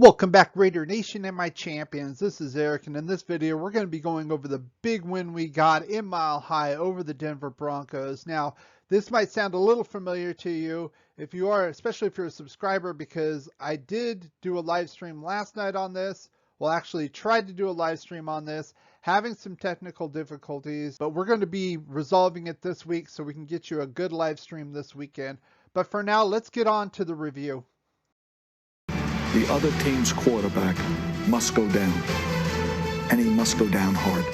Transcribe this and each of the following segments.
Welcome back, Raider Nation and my champions. This is Eric, and in this video we're going to be going over the big win we got in Mile High over the Denver Broncos. Now, this might sound a little familiar to you if you are, especially if you're a subscriber, because I did do a live stream last night on this. Well, actually tried to do a live stream on this, having some technical difficulties, but we're going to be resolving it this week so we can get you a good live stream this weekend. But for now, let's get on to the review. The other team's quarterback must go down, and he must go down hard.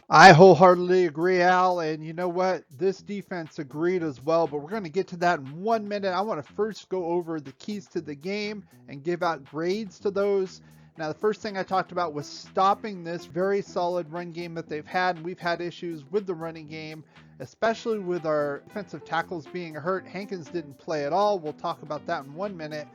I wholeheartedly agree, Al, and you know what? This defense agreed as well, but we're going to get to that in 1 minute. I want to first go over the keys to the game and give out grades to those. Now, the first thing I talked about was stopping this very solid run game that they've had. We've had issues with the running game, especially with our defensive tackles being hurt. Hankins didn't play at all. We'll talk about that in 1 minute.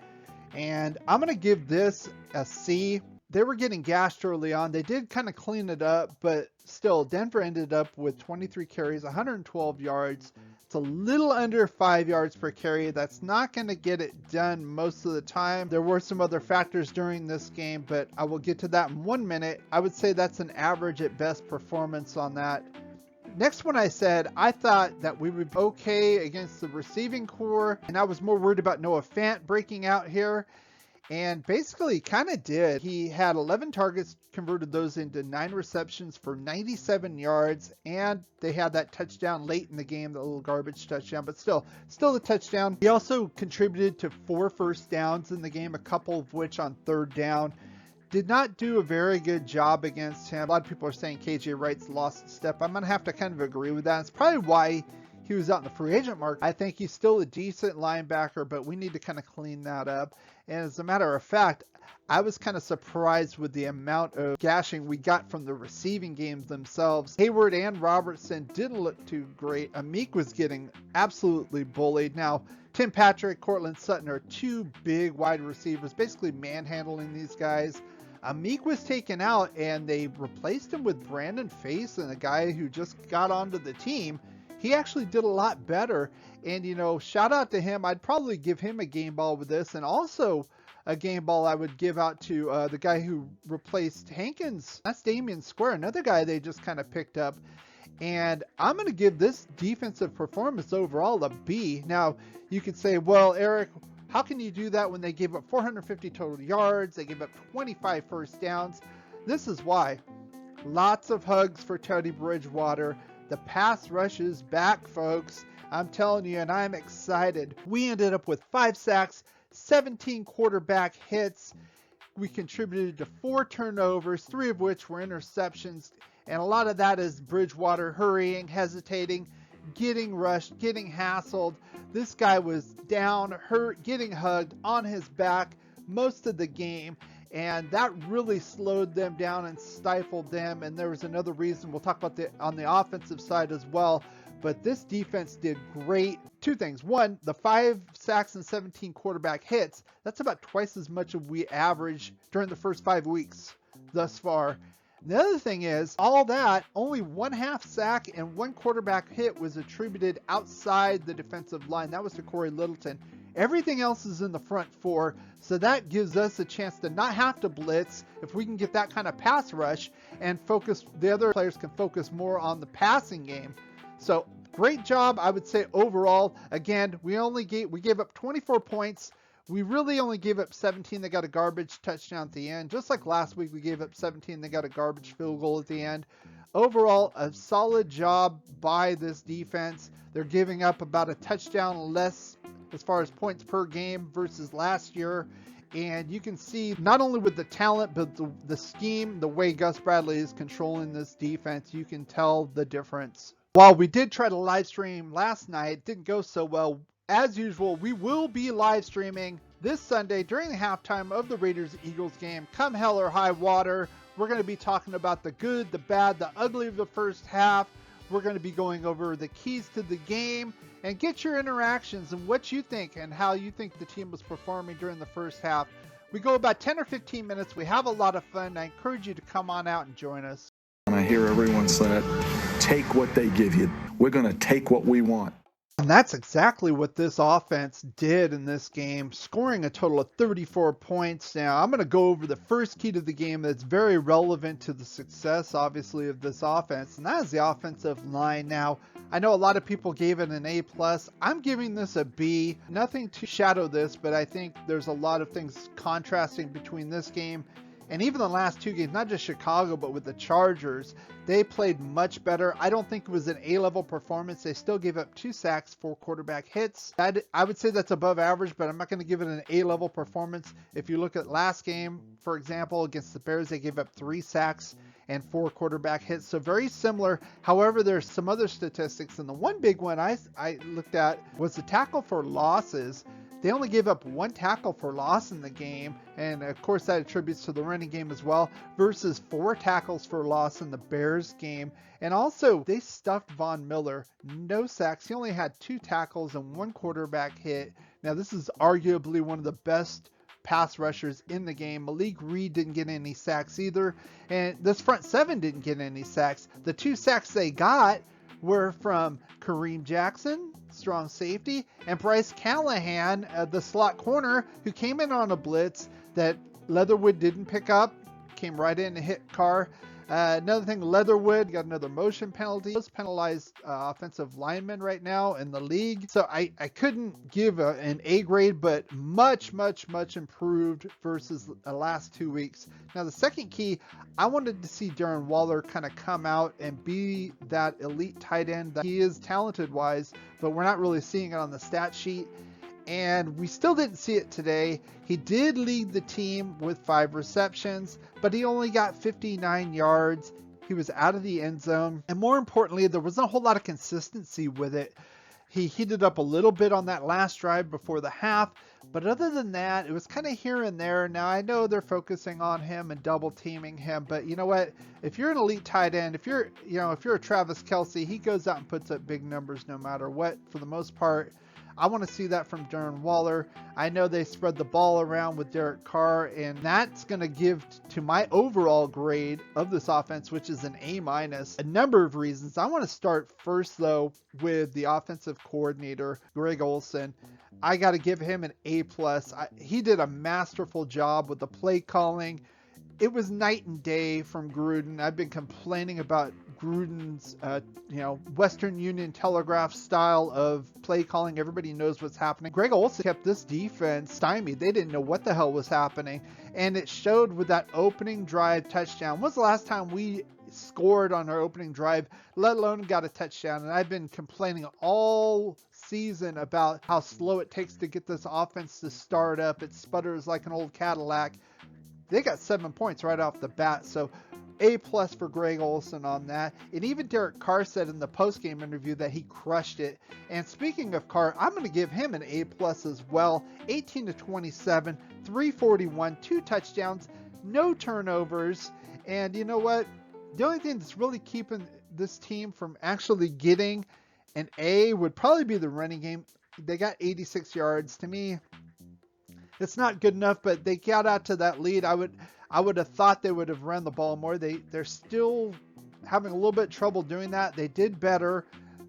And I'm going to give this a C. They were getting gashed early on. They did kind of clean it up, but still, Denver ended up with 23 carries, 112 yards. It's a little under 5 yards per carry. That's not going to get it done most of the time. There were some other factors during this game, but I will get to that in 1 minute. I would say that's an average at best performance on that. Next one, I said I thought that we would be okay against the receiving core, and I was more worried about Noah Fant breaking out here, and basically kind of did. He had 11 targets, converted those into 9 receptions for 97 yards, and they had that touchdown late in the game, the little garbage touchdown, but still the touchdown. He also contributed to 4 first downs in the game, a couple of which on third down. Did not do a very good job against him. A lot of people are saying KJ Wright's lost a step. I'm going to have to kind of agree with that. It's probably why he was out in the free agent market. I think he's still a decent linebacker, but we need to kind of clean that up. And as a matter of fact, I was kind of surprised with the amount of gashing we got from the receiving games themselves. Hayward and Robertson didn't look too great. Amik was getting absolutely bullied. Now, Tim Patrick, Cortland Sutton are two big wide receivers, basically manhandling these guys. Amik was taken out, and they replaced him with Brandon Face, and a guy who just got onto the team. He actually did a lot better, and you know, shout out to him. I'd probably give him a game ball with this, and also a game ball I would give out to the guy who replaced Hankins. That's Damian Square, another guy they just kind of picked up. And I'm going to give this defensive performance overall a B. Now, you could say, well, Eric, how can you do that when they gave up 450 total yards? They gave up 25 first downs. This is why. Lots of hugs for Teddy Bridgewater. The pass rush is back, folks. I'm telling you, and I'm excited. We ended up with 5 sacks, 17 quarterback hits. We contributed to 4 turnovers, 3 of which were interceptions. And a lot of that is Bridgewater hurrying, hesitating, getting rushed, getting hassled. This guy was down, hurt, getting hugged on his back most of the game, and that really slowed them down and stifled them. And there was another reason we'll talk about on the offensive side as well. But this defense did great. 2 things. 1, the 5 sacks and 17 quarterback hits. That's about twice as much as we average during the first 5 weeks thus far. The other thing is, all that, only 1/2 sack and 1 quarterback hit was attributed outside the defensive line. That was to Corey Littleton. Everything else is in the front 4, so that gives us a chance to not have to blitz if we can get that kind of pass rush and focus. The other players can focus more on the passing game. So great job, I would say overall. Again, we gave up 24 points. We really only gave up 17. They got a garbage touchdown at the end. Just like last week, we gave up 17. They got a garbage field goal at the end. Overall, a solid job by this defense. They're giving up about a touchdown less as far as points per game versus last year. And you can see not only with the talent, but the scheme, the way Gus Bradley is controlling this defense, you can tell the difference. While we did try to live stream last night, it didn't go so well. As usual, we will be live streaming this Sunday during the halftime of the Raiders-Eagles game. Come hell or high water, we're going to be talking about the good, the bad, the ugly of the first half. We're going to be going over the keys to the game and get your interactions and what you think and how you think the team was performing during the first half. We go about 10 or 15 minutes. We have a lot of fun. I encourage you to come on out and join us. And I hear everyone say it, take what they give you. We're going to take what we want. And that's exactly what this offense did in this game, scoring a total of 34 points. Now, I'm going to go over the first key to the game that's very relevant to the success, obviously, of this offense, and that is the offensive line. Now, I know a lot of people gave it an A+. I'm giving this a B. Nothing to shadow this, but I think there's a lot of things contrasting between this game and even the last two games, not just Chicago, but with the Chargers. They played much better. I don't think it was an A-level performance. They still gave up 2 sacks, 4 quarterback hits. I would say that's above average, but I'm not going to give it an A-level performance. If you look at last game, for example, against the Bears, they gave up 3 sacks and 4 quarterback hits. So very similar. However, there's some other statistics, and the one big one I looked at was the tackle for losses. They only gave up 1 tackle for loss in the game, and of course that attributes to the running game as well, versus 4 tackles for loss in the Bears game. And also, they stuffed Von Miller. No sacks. He only had 2 tackles and 1 quarterback hit. Now, this is arguably one of the best pass rushers in the game. Malik Reed didn't get any sacks either, and this front 7 didn't get any sacks. The 2 sacks they got were from Kareem Jackson, strong safety, and Bryce Callahan, the slot corner, who came in on a blitz that Leatherwood didn't pick up, came right in and hit Carr. Another thing, Leatherwood got another motion penalty. Most penalized offensive linemen right now in the league. So I couldn't give an A grade, but much improved versus the last 2 weeks. Now, the second key, I wanted to see Darren Waller kind of come out and be that elite tight end that he is talented-wise, but we're not really seeing it on the stat sheet. And we still didn't see it today. He did lead the team with 5 receptions, but he only got 59 yards. He was out of the end zone. And more importantly, there wasn't a whole lot of consistency with it. He heated up a little bit on that last drive before the half, but other than that, it was kind of here and there. Now, I know they're focusing on him and double teaming him, but you know what? If you're an elite tight end, if you're a Travis Kelce, he goes out and puts up big numbers no matter what for the most part. I want to see that from Darren Waller. I know they spread the ball around with Derek Carr, and that's going to give to my overall grade of this offense, which is an A-. A number of reasons. I want to start first, though, with the offensive coordinator, Greg Olsen. I got to give him an A+. He did a masterful job with the play calling. It was night and day from Gruden. I've been complaining about Gruden's, Western Union Telegraph style of play calling. Everybody knows what's happening. Greg Olsen kept this defense stymied. They didn't know what the hell was happening. And it showed with that opening drive touchdown. When's the last time we scored on our opening drive, let alone got a touchdown? And I've been complaining all season about how slow it takes to get this offense to start up. It sputters like an old Cadillac. They got 7 points right off the bat. So A+ for Greg Olsen on that. And even Derek Carr said in the post-game interview that he crushed it. And speaking of Carr, I'm going to give him an A+ as well. 18-27, 341, 2 touchdowns, no turnovers. And you know what? The only thing that's really keeping this team from actually getting an A would probably be the running game. They got 86 yards. To me, it's not good enough, but they got out to that lead. I would have thought they would have run the ball more. They're still having a little bit of trouble doing that. They did better,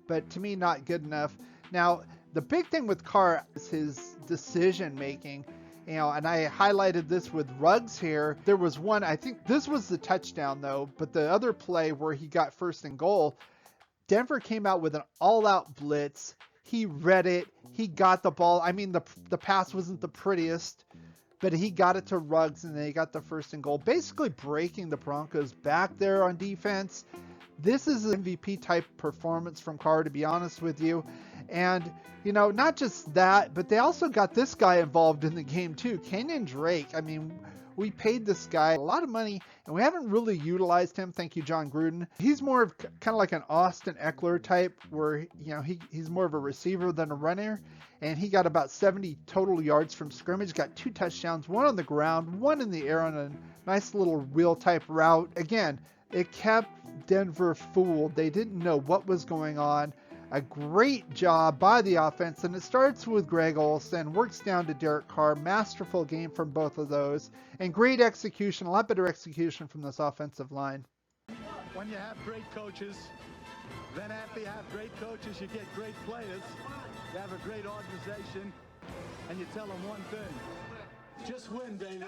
but to me, not good enough. Now, the big thing with Carr is his decision making. And I highlighted this with Ruggs here. There was one, I think this was the touchdown though, but the other play where he got 1st and goal, Denver came out with an all-out blitz. He read it. He got the ball. I mean, the pass wasn't the prettiest, but he got it to Ruggs, and they got the 1st and goal, basically breaking the Broncos back there on defense. This is an MVP type performance from Carr, to be honest with you. And, not just that, but they also got this guy involved in the game too, Kenyon Drake. I mean, we paid this guy a lot of money, and we haven't really utilized him. Thank you, John Gruden. He's more of kind of like an Austin Eckler type, where he's more of a receiver than a runner. And he got about 70 total yards from scrimmage. Got 2 touchdowns, 1 on the ground, 1 in the air on a nice little wheel type route. Again, it kept Denver fooled. They didn't know what was going on. A great job by the offense, and it starts with Greg Olsen, works down to Derek Carr. Masterful game from both of those, and great execution, a lot better execution from this offensive line. When you have great coaches, Then after you have great coaches, you get great players. You have a great organization, and you tell them one thing: just win, baby.